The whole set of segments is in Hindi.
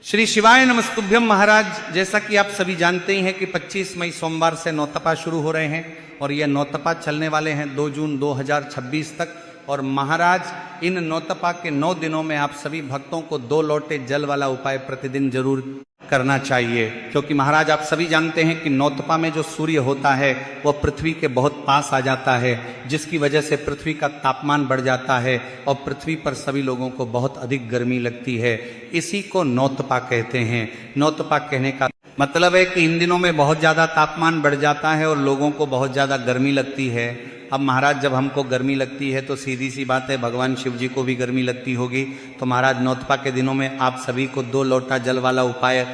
श्री शिवाय नमस्तुभ्यम। महाराज, जैसा कि आप सभी जानते ही हैं कि 25 मई सोमवार से नौतपा शुरू हो रहे हैं और यह नौतपा चलने वाले हैं 2 जून 2026 तक। और महाराज, इन नौतपा के 9 दिनों में आप सभी भक्तों को 2 लोटे जल वाला उपाय प्रतिदिन जरूर करना चाहिए, क्योंकि महाराज आप सभी जानते हैं कि नौतपा में जो सूर्य होता है वह पृथ्वी के बहुत पास आ जाता है, जिसकी वजह से पृथ्वी का तापमान बढ़ जाता है और पृथ्वी पर सभी लोगों को बहुत अधिक गर्मी लगती है। इसी को नौतपा कहते हैं। नौतपा कहने का मतलब है कि इन दिनों में बहुत ज़्यादा तापमान बढ़ जाता है और लोगों को बहुत ज़्यादा गर्मी लगती है। अब महाराज, जब हमको गर्मी लगती है तो सीधी सी बात है भगवान शिव जी को भी गर्मी लगती होगी। तो महाराज, नौतपा के दिनों में आप सभी को 2 लोटा जल वाला उपाय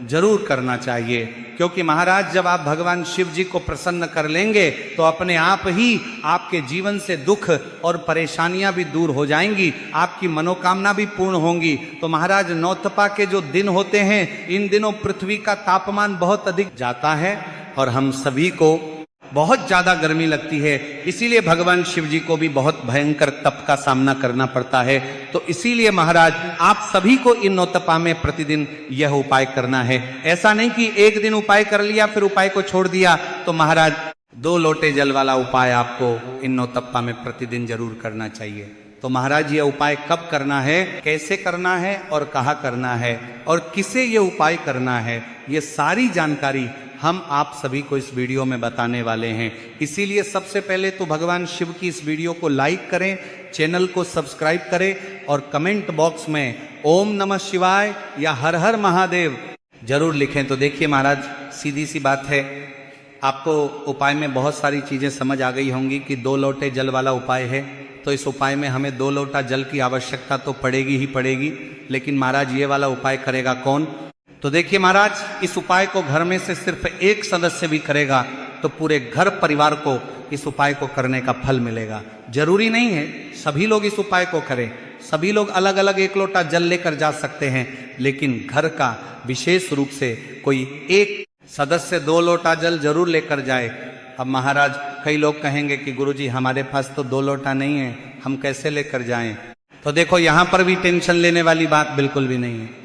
जरूर करना चाहिए, क्योंकि महाराज जब आप भगवान शिव जी को प्रसन्न कर लेंगे तो अपने आप ही आपके जीवन से दुख और परेशानियां भी दूर हो जाएंगी, आपकी मनोकामना भी पूर्ण होंगी। तो महाराज, नौतपा के जो दिन होते हैं, इन दिनों पृथ्वी का तापमान बहुत अधिक जाता है और हम सभी को बहुत ज्यादा गर्मी लगती है। इसीलिए भगवान शिव जी को भी बहुत भयंकर तप का सामना करना पड़ता है। तो इसीलिए महाराज, आप सभी को इन नौतपा में प्रतिदिन यह उपाय करना है। ऐसा नहीं कि एक दिन उपाय कर लिया फिर उपाय को छोड़ दिया। तो महाराज, 2 लोटे जल वाला उपाय आपको इन नौतपा में प्रतिदिन जरूर करना चाहिए। तो महाराज, यह उपाय कब करना है, कैसे करना है और कहाँ करना है और किसे ये उपाय करना है, ये सारी जानकारी हम आप सभी को इस वीडियो में बताने वाले हैं। इसीलिए सबसे पहले तो भगवान शिव की इस वीडियो को लाइक करें, चैनल को सब्सक्राइब करें और कमेंट बॉक्स में ओम नमः शिवाय या हर हर महादेव जरूर लिखें। तो देखिए महाराज, सीधी सी बात है, आपको उपाय में बहुत सारी चीज़ें समझ आ गई होंगी कि 2 लोटे जल वाला उपाय है। तो इस उपाय में हमें 2 लोटा जल की आवश्यकता तो पड़ेगी ही पड़ेगी। लेकिन महाराज, ये वाला उपाय करेगा कौन? तो देखिए महाराज, इस उपाय को घर में से सिर्फ एक सदस्य भी करेगा तो पूरे घर परिवार को इस उपाय को करने का फल मिलेगा। जरूरी नहीं है सभी लोग इस उपाय को करें, सभी लोग अलग अलग 1 लोटा जल लेकर जा सकते हैं, लेकिन घर का विशेष रूप से कोई एक सदस्य 2 लोटा जल जरूर लेकर जाए। अब महाराज, कई लोग कहेंगे कि गुरुजी हमारे पास तो 2 लोटा नहीं है, हम कैसे लेकर जाएं? तो देखो, यहां पर भी टेंशन लेने वाली बात बिल्कुल भी नहीं है।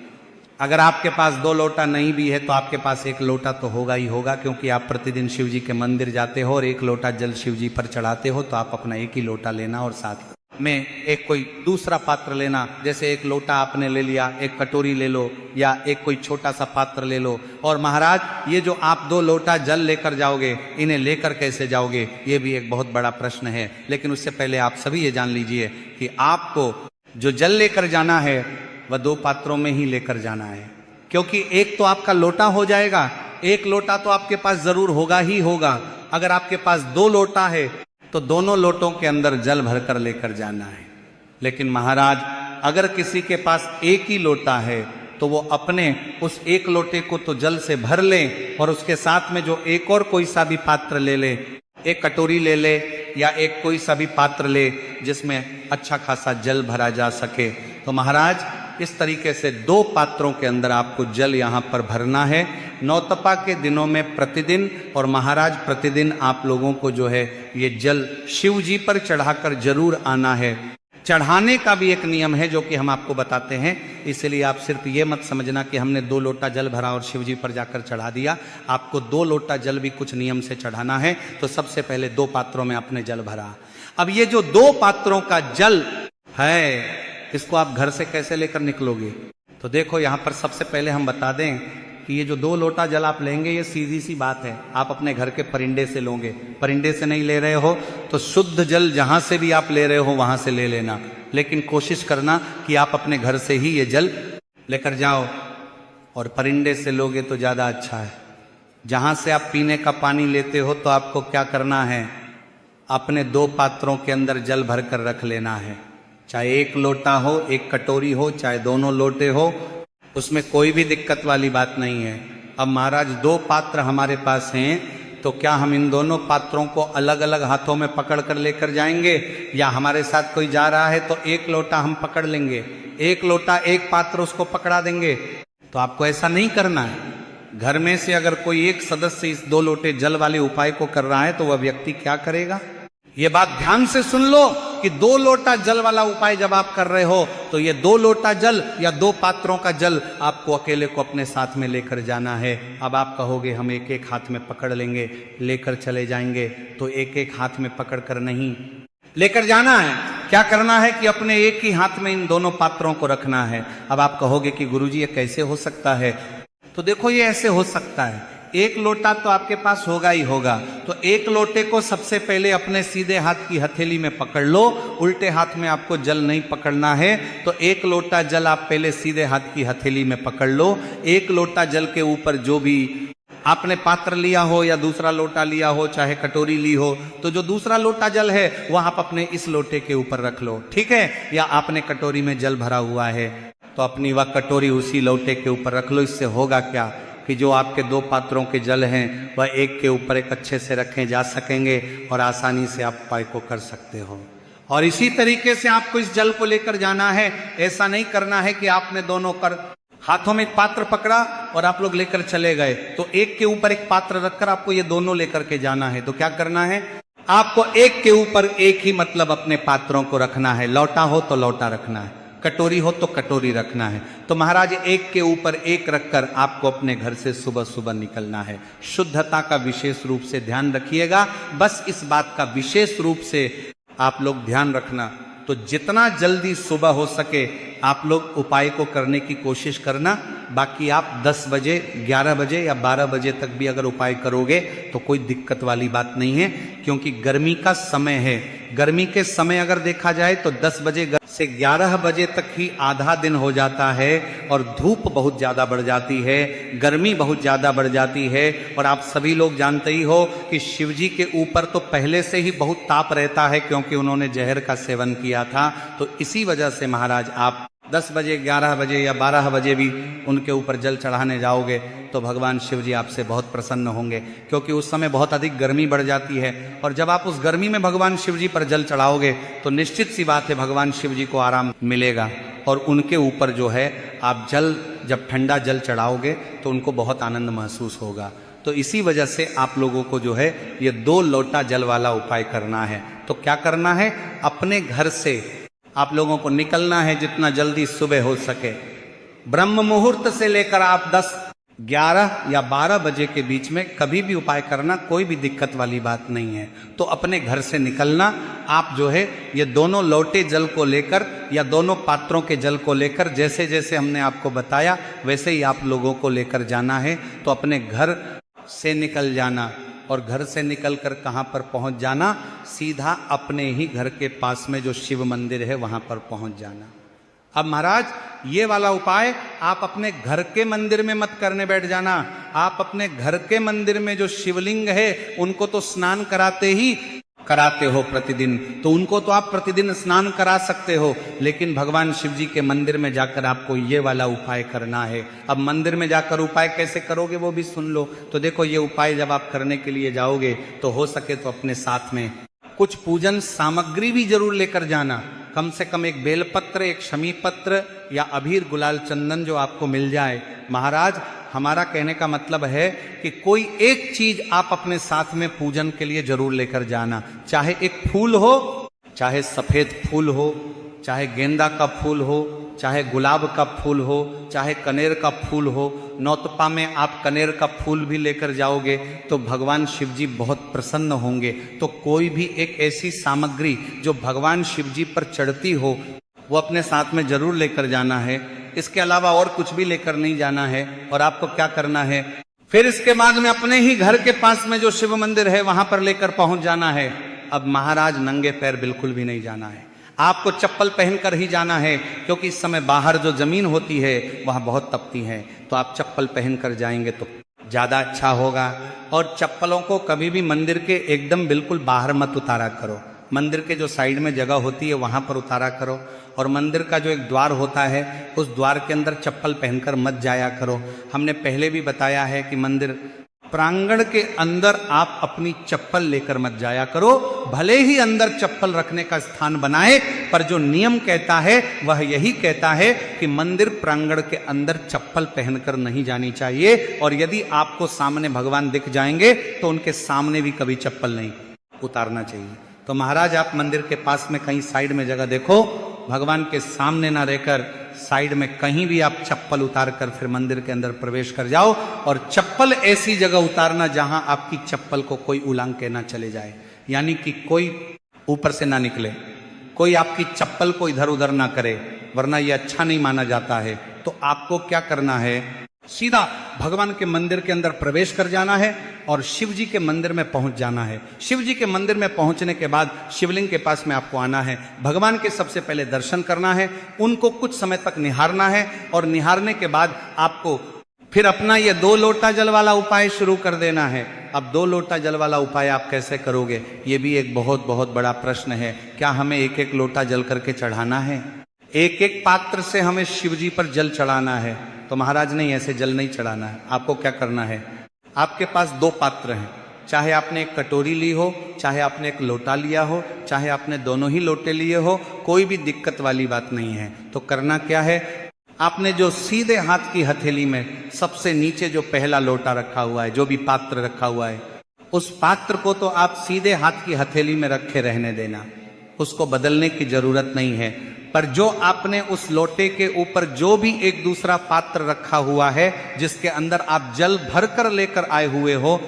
अगर आपके पास 2 लोटा नहीं भी है तो आपके पास 1 लोटा तो होगा ही होगा, क्योंकि आप प्रतिदिन शिव जी के मंदिर जाते हो और 1 लोटा जल शिव जी पर चढ़ाते हो। तो आप अपना 1 ही लोटा लेना और साथ में एक कोई दूसरा पात्र लेना। जैसे 1 लोटा आपने ले लिया, 1 कटोरी ले लो या एक कोई छोटा सा पात्र ले लो। और महाराज, ये जो आप 2 लोटा जल लेकर जाओगे, इन्हें लेकर कैसे जाओगे, ये भी एक बहुत बड़ा प्रश्न है। लेकिन उससे पहले आप सभी ये जान लीजिए कि आपको जो जल लेकर जाना है वह 2 पात्रों में ही लेकर जाना है, क्योंकि एक तो आपका लोटा हो जाएगा, 1 लोटा तो आपके पास जरूर होगा ही होगा। अगर आपके पास 2 लोटा है तो दोनों लोटों के अंदर जल भरकर लेकर जाना है। लेकिन महाराज, अगर किसी के पास 1 ही लोटा है तो वो अपने उस 1 लोटे को तो जल से भर ले और उसके साथ में जो एक और कोई सा भी पात्र ले ले, 1 कटोरी ले ले या एक कोई सा भी पात्र ले जिसमें अच्छा खासा जल भरा जा सके। तो महाराज, इस तरीके से 2 पात्रों के अंदर आपको जल यहाँ पर भरना है नौतपा के दिनों में प्रतिदिन। और महाराज, प्रतिदिन आप लोगों को जो है ये जल शिव जी पर चढ़ाकर जरूर आना है। चढ़ाने का भी एक नियम है जो कि हम आपको बताते हैं, इसलिए आप सिर्फ ये मत समझना कि हमने 2 लोटा जल भरा और शिव जी पर जाकर चढ़ा दिया। आपको 2 लोटा जल भी कुछ नियम से चढ़ाना है। तो सबसे पहले 2 पात्रों में आपने जल भरा। अब ये जो 2 पात्रों का जल है, इसको आप घर से कैसे लेकर निकलोगे? तो देखो, यहाँ पर सबसे पहले हम बता दें कि ये जो 2 लोटा जल आप लेंगे, ये सीधी सी बात है, आप अपने घर के परिंदे से लोगे। परिंदे से नहीं ले रहे हो तो शुद्ध जल जहाँ से भी आप ले रहे हो वहाँ से ले लेना, लेकिन कोशिश करना कि आप अपने घर से ही ये जल लेकर जाओ। और परिंदे से लोगे तो ज़्यादा अच्छा है। जहाँ से आप पीने का पानी लेते हो तो आपको क्या करना है, अपने 2 पात्रों के अंदर जल भर कर रख लेना है। चाहे 1 लोटा हो, 1 कटोरी हो, चाहे दोनों लोटे हो, उसमें कोई भी दिक्कत वाली बात नहीं है। अब महाराज, 2 पात्र हमारे पास हैं, तो क्या हम इन दोनों पात्रों को अलग अलग हाथों में पकड़ कर लेकर जाएंगे, या हमारे साथ कोई जा रहा है तो 1 लोटा हम पकड़ लेंगे, 1 लोटा 1 पात्र उसको पकड़ा देंगे? तो आपको ऐसा नहीं करना है। घर में से अगर कोई एक सदस्य इस 2 लोटे जल वाले उपाय को कर रहा है तो वह व्यक्ति क्या करेगा, ये बात ध्यान से सुन लो। कि 2 लोटा जल वाला उपाय जब आप कर रहे हो तो ये 2 लोटा जल या 2 पात्रों का जल आपको अकेले को अपने साथ में लेकर जाना है। अब आप कहोगे हम एक एक हाथ में पकड़ लेंगे, लेकर चले जाएंगे, तो एक एक हाथ में पकड़ कर नहीं लेकर जाना है। क्या करना है कि अपने एक ही हाथ में इन दोनों पात्रों को रखना है। अब आप कहोगे कि गुरुजी ये कैसे हो सकता है? तो देखो ये ऐसे हो सकता है, एक लोटा तो आपके पास होगा ही होगा, तो एक लोटे को सबसे पहले अपने सीधे हाथ की हथेली में पकड़ लो, उल्टे हाथ में आपको जल नहीं पकड़ना है। तो एक लोटा जल आप पहले सीधे हाथ की हथेली में पकड़ लो। एक लोटा जल के ऊपर जो भी आपने पात्र लिया हो या दूसरा लोटा लिया हो, चाहे कटोरी ली हो, तो जो दूसरा लोटा जल है वह आप अपने इस लोटे के ऊपर रख लो, ठीक है। या आपने कटोरी में जल भरा हुआ है तो अपनी वह कटोरी उसी लोटे के ऊपर रख लो। इससे होगा क्या कि जो आपके 2 पात्रों के जल हैं वह एक के ऊपर एक अच्छे से रखे जा सकेंगे और आसानी से आप उपाय को कर सकते हो। और इसी तरीके से आपको इस जल को लेकर जाना है। ऐसा नहीं करना है कि आपने दोनों हाथों में एक पात्र पकड़ा और आप लोग लेकर चले गए, तो एक के ऊपर एक पात्र रखकर आपको ये दोनों लेकर के जाना है। तो क्या करना है, आपको एक के ऊपर एक ही मतलब अपने पात्रों को रखना है। लौटा हो तो लौटा रखना है, कटोरी हो तो कटोरी रखना है। तो महाराज एक के ऊपर एक रखकर आपको अपने घर से सुबह सुबह निकलना है। शुद्धता का विशेष रूप से ध्यान रखिएगा, बस इस बात का विशेष रूप से आप लोग ध्यान रखना। तो जितना जल्दी सुबह हो सके आप लोग उपाय को करने की कोशिश करना। बाकी आप 10 बजे, 11 बजे या 12 बजे तक भी अगर उपाय करोगे तो कोई दिक्कत वाली बात नहीं है, क्योंकि गर्मी का समय है। गर्मी के समय अगर देखा जाए तो 10 बजे से 11 बजे तक ही आधा दिन हो जाता है और धूप बहुत ज़्यादा बढ़ जाती है, गर्मी बहुत ज़्यादा बढ़ जाती है। और आप सभी लोग जानते ही हो कि शिव जी के ऊपर तो पहले से ही बहुत ताप रहता है, क्योंकि उन्होंने जहर का सेवन किया था। तो इसी वजह से महाराज आप 10 बजे, 11 बजे या 12 बजे भी उनके ऊपर जल चढ़ाने जाओगे तो भगवान शिव जी आपसे बहुत प्रसन्न होंगे, क्योंकि उस समय बहुत अधिक गर्मी बढ़ जाती है। और जब आप उस गर्मी में भगवान शिव जी पर जल चढ़ाओगे तो निश्चित सी बात है भगवान शिव जी को आराम मिलेगा। और उनके ऊपर जो है आप जब ठंडा जल चढ़ाओगे तो उनको बहुत आनंद महसूस होगा। तो इसी वजह से आप लोगों को जो है ये 2 लोटा जल वाला उपाय करना है। तो क्या करना है, अपने घर से आप लोगों को निकलना है जितना जल्दी सुबह हो सके। ब्रह्म मुहूर्त से लेकर आप 10, 11 या 12 बजे के बीच में कभी भी उपाय करना, कोई भी दिक्कत वाली बात नहीं है। तो अपने घर से निकलना, आप जो है ये दोनों लोटे जल को लेकर या दोनों पात्रों के जल को लेकर, जैसे जैसे हमने आपको बताया वैसे ही आप लोगों को लेकर जाना है। तो अपने घर से निकल जाना और घर से निकलकर कहाँ पर पहुँच जाना, सीधा अपने ही घर के पास में जो शिव मंदिर है वहाँ पर पहुँच जाना। अब महाराज ये वाला उपाय आप अपने घर के मंदिर में मत करने बैठ जाना। आप अपने घर के मंदिर में जो शिवलिंग है उनको तो स्नान कराते हो प्रतिदिन, तो उनको तो आप प्रतिदिन स्नान करा सकते हो, लेकिन भगवान शिव जी के मंदिर में जाकर आपको ये वाला उपाय करना है। अब मंदिर में जाकर उपाय कैसे करोगे वो भी सुन लो। तो देखो ये उपाय जब आप करने के लिए जाओगे तो हो सके तो अपने साथ में कुछ पूजन सामग्री भी जरूर लेकर जाना। कम से कम एक बेलपत्र, एक शमी पत्र या अबीर, गुलाल, चंदन जो आपको मिल जाए। महाराज हमारा कहने का मतलब है कि कोई एक चीज आप अपने साथ में पूजन के लिए जरूर लेकर जाना। चाहे एक फूल हो, चाहे सफेद फूल हो, चाहे गेंदा का फूल हो, चाहे गुलाब का फूल हो, चाहे कनेर का फूल हो। नौतपा में आप कनेर का फूल भी लेकर जाओगे तो भगवान शिव जी बहुत प्रसन्न होंगे। तो कोई भी एक ऐसी सामग्री जो भगवान शिव जी पर चढ़ती हो वो अपने साथ में जरूर लेकर जाना है। इसके अलावा और कुछ भी लेकर नहीं जाना है। और आपको क्या करना है, फिर इसके बाद में अपने ही घर के पास में जो शिव मंदिर है वहां पर लेकर पहुंच जाना है। अब महाराज नंगे पैर बिल्कुल भी नहीं जाना है, आपको चप्पल पहनकर ही जाना है, क्योंकि इस समय बाहर जो जमीन होती है वह बहुत तपती है। तो आप चप्पल पहनकर जाएंगे तो ज्यादा अच्छा होगा। और चप्पलों को कभी भी मंदिर के एकदम बिल्कुल बाहर मत उतारा करो, मंदिर के जो साइड में जगह होती है वहां पर उतारा करो। और मंदिर का जो एक द्वार होता है उस द्वार के अंदर चप्पल पहनकर मत जाया करो। हमने पहले भी बताया है कि मंदिर प्रांगण के अंदर आप अपनी चप्पल लेकर मत जाया करो। भले ही अंदर चप्पल रखने का स्थान बनाए, पर जो नियम कहता है वह यही कहता है कि मंदिर प्रांगण के अंदर चप्पल पहनकर नहीं जानी चाहिए। और यदि आपको सामने भगवान दिख जाएंगे तो उनके सामने भी कभी चप्पल नहीं उतारना चाहिए। तो महाराज आप मंदिर के पास में कहीं साइड में जगह देखो, भगवान के सामने ना रहकर साइड में कहीं भी आप चप्पल उतार कर फिर मंदिर के अंदर प्रवेश कर जाओ, और चप्पल ऐसी जगह उतारना जहां आपकी चप्पल को कोई उलांग के ना चले जाए, यानी कि कोई ऊपर से ना निकले, कोई आपकी चप्पल को इधर उधर ना करे, वरना यह अच्छा नहीं माना जाता है। तो आपको क्या करना है, सीधा भगवान के मंदिर के अंदर प्रवेश कर जाना है और शिव जी के मंदिर में पहुंच जाना है। शिव जी के मंदिर में पहुंचने के बाद शिवलिंग के पास में आपको आना है, भगवान के सबसे पहले दर्शन करना है, उनको कुछ समय तक निहारना है, और निहारने के बाद आपको फिर अपना ये 2 लोटा जल वाला उपाय शुरू कर देना है। अब 2 लोटा जल वाला उपाय आप कैसे करोगे, ये भी एक बहुत बहुत बड़ा प्रश्न है। क्या हमें एक एक लोटा जल करके चढ़ाना है, एक एक पात्र से हमें शिव जी पर जल चढ़ाना है? तो महाराज नहीं, ऐसे जल नहीं चढ़ाना है। आपको क्या करना है, आपके पास 2 पात्र हैं, चाहे आपने एक कटोरी ली हो, चाहे आपने एक लोटा लिया हो, चाहे आपने दोनों ही लोटे लिए हो, कोई भी दिक्कत वाली बात नहीं है। तो करना क्या है, आपने जो सीधे हाथ की हथेली में सबसे नीचे जो पहला लोटा रखा हुआ है, जो भी पात्र रखा हुआ है, उस पात्र को तो आप सीधे हाथ की हथेली में रखे रहने देना, उसको बदलने की जरूरत नहीं है। पर जो आपने उस लोटे के ऊपर जो भी एक दूसरा पात्र रखा हुआ है, जिसके अंदर आप जल भरकर लेकर आए हुए हो,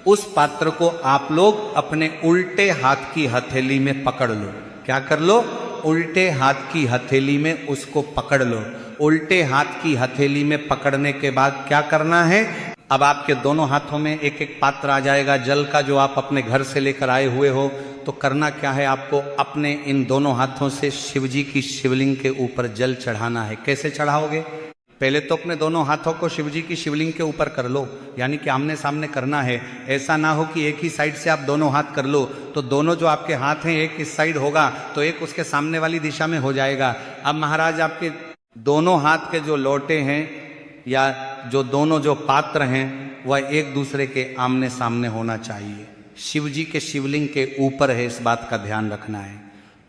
उस पात्र को आप लोग अपने उल्टे हाथ की हथेली में पकड़ लो। क्या कर लो, उल्टे हाथ की हथेली में उसको पकड़ लो। उल्टे हाथ की हथेली में पकड़ने के बाद क्या करना है, अब आपके दोनों हाथों में एक एक पात्र आ जाएगा जल का, जो आप अपने घर से लेकर आए हुए हो। तो करना क्या है, आपको अपने इन दोनों हाथों से शिव जी की शिवलिंग के ऊपर जल चढ़ाना है। कैसे चढ़ाओगे, पहले तो अपने दोनों हाथों को शिव जी की शिवलिंग के ऊपर कर लो, यानी कि आमने सामने करना है। ऐसा ना हो कि एक ही साइड से आप दोनों हाथ कर लो, तो दोनों जो आपके हाथ हैं एक इस साइड होगा तो एक उसके सामने वाली दिशा में हो जाएगा। अब महाराज आपके दोनों हाथ के जो लोटे हैं या जो दोनों जो पात्र हैं वह एक दूसरे के आमने सामने होना चाहिए, शिव जी के शिवलिंग के ऊपर है, इस बात का ध्यान रखना है।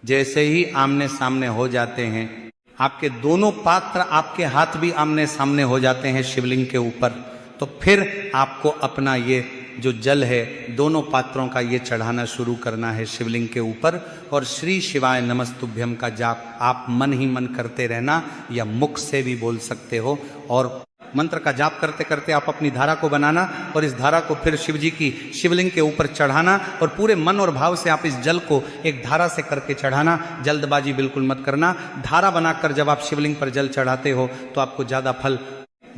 जैसे ही आमने सामने हो जाते हैं, आपके दोनों पात्र, आपके हाथ भी आमने सामने हो जाते हैं शिवलिंग के ऊपर, तो फिर आपको अपना ये जो जल है दोनों पात्रों का ये चढ़ाना शुरू करना है शिवलिंग के ऊपर। और श्री शिवाय नमस्तुभ्यम का जाप आप मन ही मन करते रहना, या मुख से भी बोल सकते हो, और मंत्र का जाप करते करते आप अपनी धारा को बनाना, और इस धारा को फिर शिव जी की शिवलिंग के ऊपर चढ़ाना, और पूरे मन और भाव से आप इस जल को एक धारा से करके चढ़ाना। जल्दबाजी बिल्कुल मत करना। धारा बनाकर जब आप शिवलिंग पर जल चढ़ाते हो तो आपको ज्यादा फल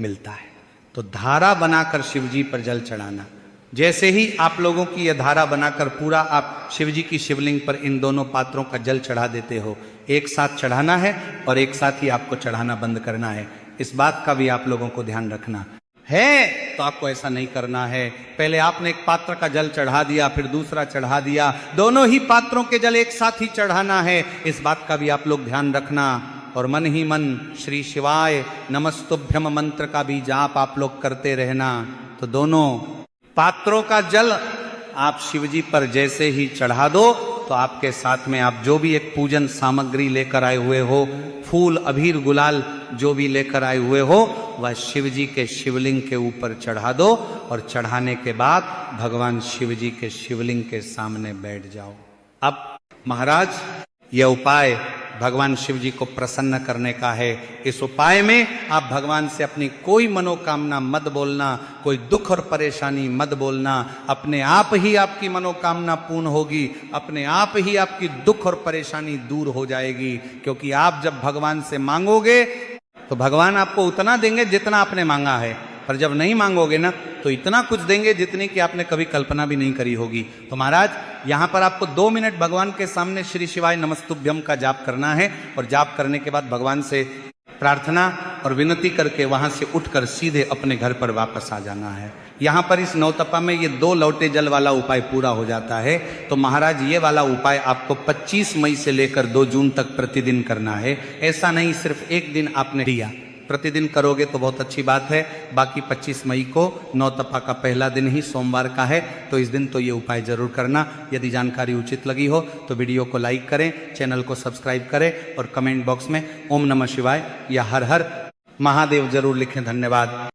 मिलता है। तो धारा बनाकर शिव जी पर जल चढ़ाना। जैसे ही आप लोगों की यह धारा बनाकर पूरा आप शिव जी की शिवलिंग पर इन दोनों पात्रों का जल चढ़ा देते हो, एक साथ चढ़ाना है और एक साथ ही आपको चढ़ाना बंद करना है। इस बात का भी आप लोगों को ध्यान रखना है। तो आपको ऐसा नहीं करना है, पहले आपने एक पात्र का जल चढ़ा दिया, फिर दूसरा चढ़ा दिया, दोनों ही पात्रों के जल एक साथ ही चढ़ाना है। इस बात का भी आप लोग ध्यान रखना। और मन ही मन श्री शिवाय नमस्तुभ्यम मंत्र का भी जाप आप लोग करते रहना। तो दोनों पात्रों का जल आप शिवजी पर जैसे ही चढ़ा दो, तो आपके साथ में आप जो भी एक पूजन सामग्री लेकर आए हुए हो, फूल अबीर गुलाल जो भी लेकर आए हुए हो, वह शिव जी के शिवलिंग के ऊपर चढ़ा दो, और चढ़ाने के बाद भगवान शिव जी के शिवलिंग के सामने बैठ जाओ। अब महाराज यह उपाय भगवान शिव जी को प्रसन्न करने का है। इस उपाय में आप भगवान से अपनी कोई मनोकामना मत बोलना, कोई दुख और परेशानी मत बोलना। अपने आप ही आपकी मनोकामना पूर्ण होगी, अपने आप ही आपकी दुख और परेशानी दूर हो जाएगी। क्योंकि आप जब भगवान से मांगोगे तो भगवान आपको उतना देंगे जितना आपने मांगा है, पर जब नहीं मांगोगे ना तो इतना कुछ देंगे जितनी कि आपने कभी कल्पना भी नहीं करी होगी। तो महाराज यहाँ पर आपको 2 मिनट भगवान के सामने श्री शिवाय नमस्तुभ्यम का जाप करना है, और जाप करने के बाद भगवान से प्रार्थना और विनती करके वहां से उठकर सीधे अपने घर पर वापस आ जाना है। यहाँ पर इस नौतपा में ये 2 लोटे जल वाला उपाय पूरा हो जाता है। तो महाराज ये वाला उपाय आपको 25 मई से लेकर 2 जून तक प्रतिदिन करना है। ऐसा नहीं सिर्फ एक दिन आपने दिया, प्रतिदिन करोगे तो बहुत अच्छी बात है। बाकी 25 मई को नौतपा का पहला दिन ही सोमवार का है, तो इस दिन तो ये उपाय जरूर करना। यदि जानकारी उचित लगी हो तो वीडियो को लाइक करें, चैनल को सब्सक्राइब करें, और कमेंट बॉक्स में ओम नमः शिवाय या हर हर महादेव जरूर लिखें। धन्यवाद।